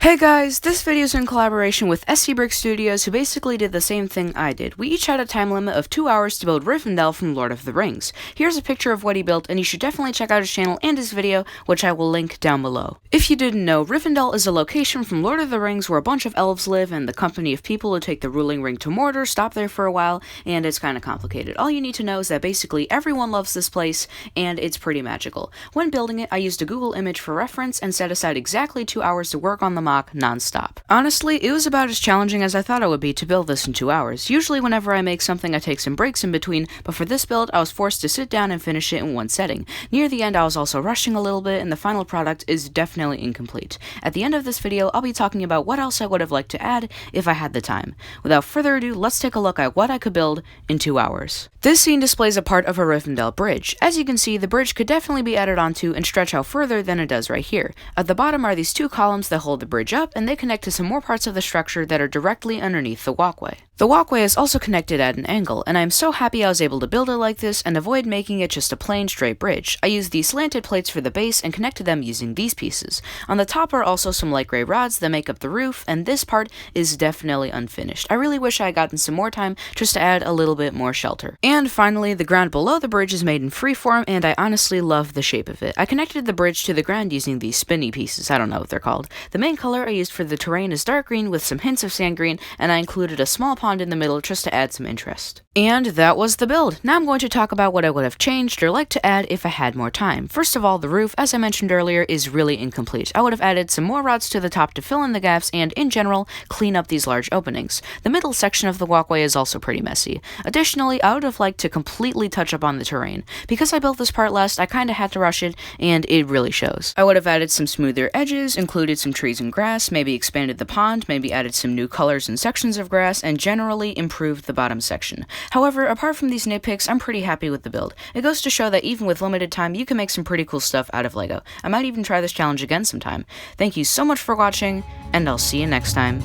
Hey guys, this video is in collaboration with SC Brick Studios, who basically did the same thing I did. We each had a time limit of 2 hours to build Rivendell from Lord of the Rings. Here's a picture of what he built, and you should definitely check out his channel and his video, which I will link down below. If you didn't know, Rivendell is a location from Lord of the Rings where a bunch of elves live, and the company of people who take the ruling ring to Mordor stop there for a while, and it's kinda complicated. All you need to know is that basically everyone loves this place, and it's pretty magical. When building it, I used a Google image for reference and set aside exactly 2 hours to work on the mock non-stop. Honestly, it was about as challenging as I thought it would be to build this in 2 hours. Usually whenever I make something I take some breaks in between, but for this build I was forced to sit down and finish it in one setting. Near the end I was also rushing a little bit, and the final product is definitely incomplete. At the end of this video I'll be talking about what else I would have liked to add if I had the time. Without further ado, let's take a look at what I could build in 2 hours. This scene displays a part of a Rivendell bridge. As you can see, the bridge could definitely be added onto and stretch out further than it does right here. At the bottom are these two columns that hold the bridge up, and they connect to some more parts of the structure that are directly underneath the walkway. The walkway is also connected at an angle, and I'm so happy I was able to build it like this and avoid making it just a plain straight bridge. I used these slanted plates for the base and connected them using these pieces. On the top are also some light gray rods that make up the roof, and this part is definitely unfinished. I really wish I had gotten some more time just to add a little bit more shelter. And finally, the ground below the bridge is made in freeform, and I honestly love the shape of it. I connected the bridge to the ground using these spinny pieces. I don't know what they're called. The main color I used for the terrain is dark green with some hints of sand green, and I included a small pond in the middle just to add some interest. And that was the build. Now I'm going to talk about what I would have changed or like to add if I had more time. First of all, the roof, as I mentioned earlier, is really incomplete. I would have added some more rods to the top to fill in the gaps and, in general, clean up these large openings. The middle section of the walkway is also pretty messy. Additionally, I would have liked to completely touch up on the terrain. Because I built this part last, I kinda had to rush it, and it really shows. I would have added some smoother edges, included some trees and grass, maybe expanded the pond, maybe added some new colors and sections of grass, and generally improved the bottom section. However, apart from these nitpicks, I'm pretty happy with the build. It goes to show that even with limited time, you can make some pretty cool stuff out of LEGO. I might even try this challenge again sometime. Thank you so much for watching, and I'll see you next time.